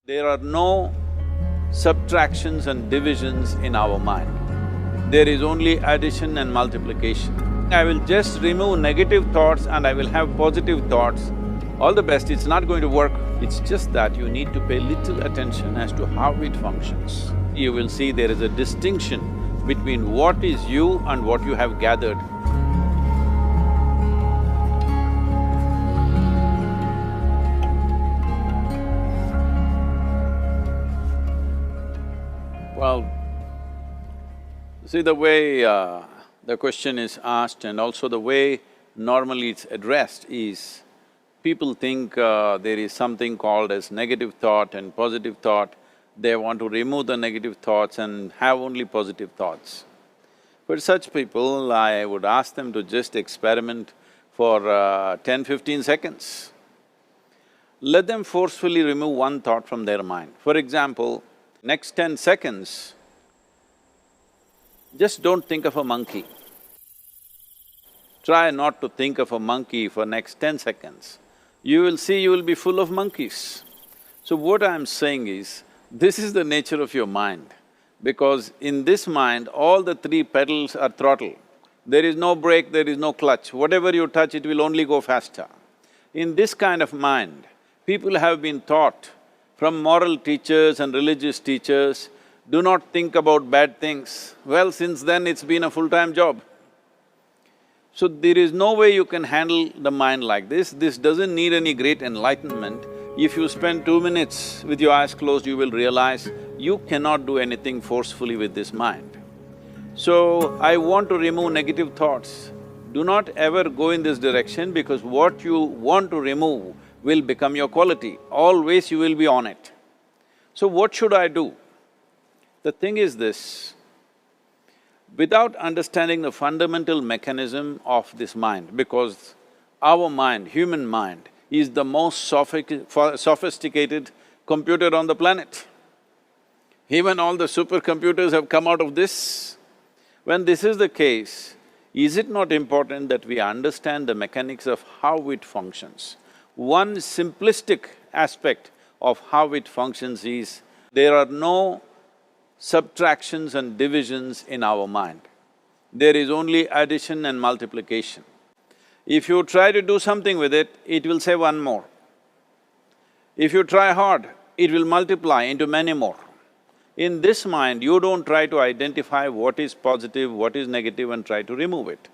There are no subtractions and divisions in our mind. There is only addition and multiplication. I will just remove negative thoughts and I will have positive thoughts. All the best, it's not going to work. It's just that you need to pay little attention as to how it functions. You will see there is a distinction between what is you and what you have gathered. Well, see the way the question is asked and also the way normally it's addressed is, people think there is something called as negative thought and positive thought. They want to remove the negative thoughts and have only positive thoughts. For such people, I would ask them to just experiment for 10-15 seconds. Let them forcefully remove one thought from their mind. For example, next 10 seconds, just don't think of a monkey. Try not to think of a monkey for next 10 seconds. You will see you will be full of monkeys. So what I'm saying is, this is the nature of your mind, because in this mind, all the three pedals are throttle. There is no brake, there is no clutch. Whatever you touch, it will only go faster. In this kind of mind, people have been taught from moral teachers and religious teachers, do not think about bad things. Well, since then it's been a full-time job. So there is no way you can handle the mind like this. This doesn't need any great enlightenment. If you spend 2 minutes with your eyes closed, you will realize you cannot do anything forcefully with this mind. So, I want to remove negative thoughts. Do not ever go in this direction, because what you want to remove will become your quality. Always you will be on it. So what should I do? The thing is this, without understanding the fundamental mechanism of this mind, because our mind, human mind, is the most sophisticated computer on the planet. Even all the supercomputers have come out of this. When this is the case, is it not important that we understand the mechanics of how it functions? One simplistic aspect of how it functions is, there are no subtractions and divisions in our mind. There is only addition and multiplication. If you try to do something with it, it will say one more. If you try hard, it will multiply into many more. In this mind, you don't try to identify what is positive, what is negative and try to remove it.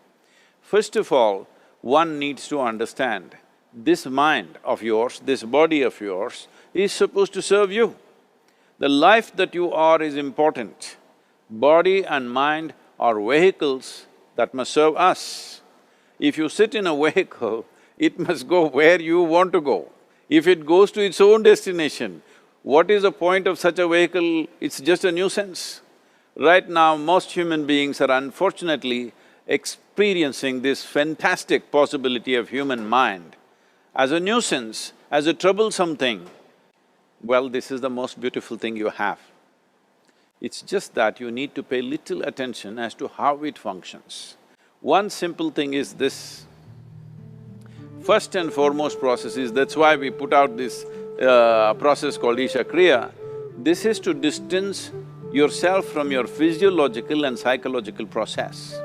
First of all, one needs to understand, this mind of yours, this body of yours is supposed to serve you. The life that you are is important. Body and mind are vehicles that must serve us. If you sit in a vehicle, it must go where you want to go. If it goes to its own destination, what is the point of such a vehicle? It's just a nuisance. Right now, most human beings are unfortunately experiencing this fantastic possibility of human mind as a nuisance, as a troublesome thing. Well, this is the most beautiful thing you have. It's just that you need to pay little attention as to how it functions. One simple thing is this. First and foremost process is, that's why we put out this process called isha kriya. This is to distance yourself from your physiological and psychological process.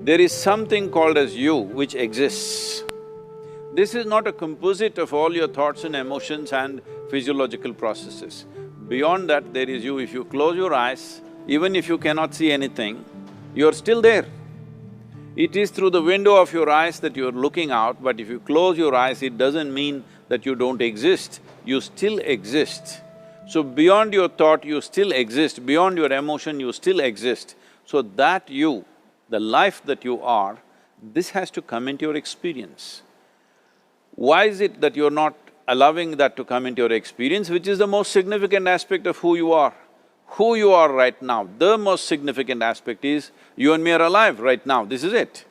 There is something called as you which exists. This is not a composite of all your thoughts and emotions and physiological processes. Beyond that, there is you. If you close your eyes, even if you cannot see anything, you're still there. It is through the window of your eyes that you're looking out, but if you close your eyes, it doesn't mean that you don't exist, you still exist. So beyond your thought, you still exist, beyond your emotion, you still exist. So that you, the life that you are, this has to come into your experience. Why is it that you're not allowing that to come into your experience, which is the most significant aspect of who you are? Who you are right now, the most significant aspect is, you and me are alive right now, this is it.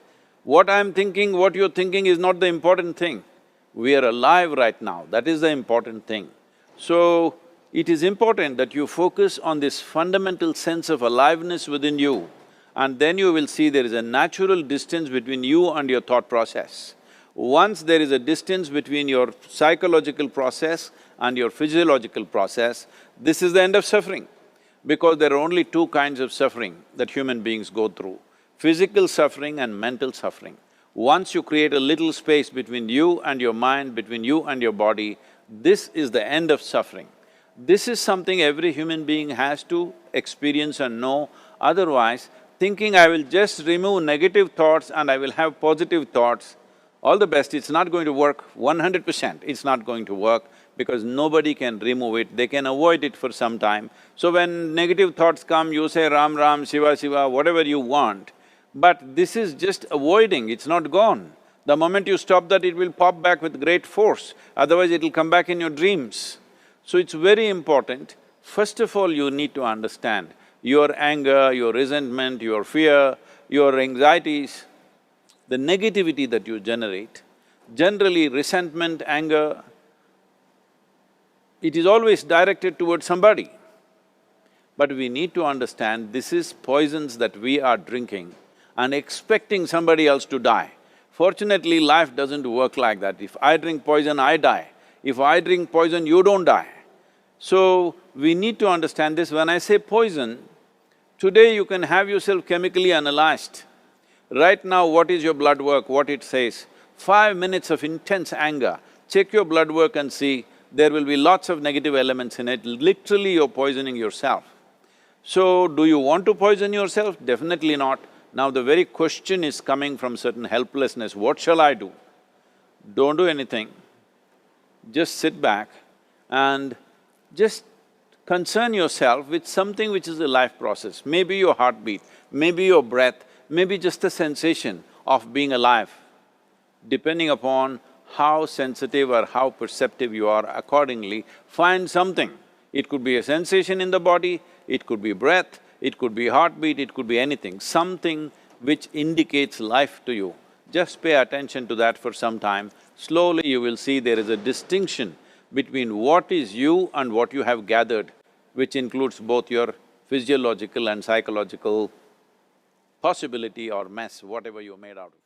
What I'm thinking, what you're thinking is not the important thing. We are alive right now, that is the important thing. So, it is important that you focus on this fundamental sense of aliveness within you, and then you will see there is a natural distance between you and your thought process. Once there is a distance between your psychological process and your physiological process, this is the end of suffering. Because there are only two kinds of suffering that human beings go through, physical suffering and mental suffering. Once you create a little space between you and your mind, between you and your body, this is the end of suffering. This is something every human being has to experience and know, otherwise thinking I will just remove negative thoughts and I will have positive thoughts, all the best, it's not going to work 100%, it's not going to work because nobody can remove it, they can avoid it for some time. So when negative thoughts come, you say Ram Ram, Shiva Shiva, whatever you want, but this is just avoiding, it's not gone. The moment you stop that, it will pop back with great force, otherwise it'll come back in your dreams. So it's very important, first of all you need to understand your anger, your resentment, your fear, your anxieties, the negativity that you generate. Generally resentment, anger, it is always directed towards somebody. But we need to understand this is poisons that we are drinking and expecting somebody else to die. Fortunately, life doesn't work like that. If I drink poison, I die. If I drink poison, you don't die. So, we need to understand this. When I say poison, today you can have yourself chemically analyzed. Right now, what is your blood work, what it says? 5 minutes of intense anger, check your blood work and see, there will be lots of negative elements in it, literally you're poisoning yourself. So, do you want to poison yourself? Definitely not. Now the very question is coming from certain helplessness, what shall I do? Don't do anything, just sit back and just concern yourself with something which is a life process. Maybe your heartbeat, maybe your breath, maybe just the sensation of being alive. Depending upon how sensitive or how perceptive you are, accordingly, find something. It could be a sensation in the body, it could be breath, it could be heartbeat, it could be anything, something which indicates life to you. Just pay attention to that for some time. Slowly you will see there is a distinction between what is you and what you have gathered, which includes both your physiological and psychological possibility or mess, whatever you're made out of.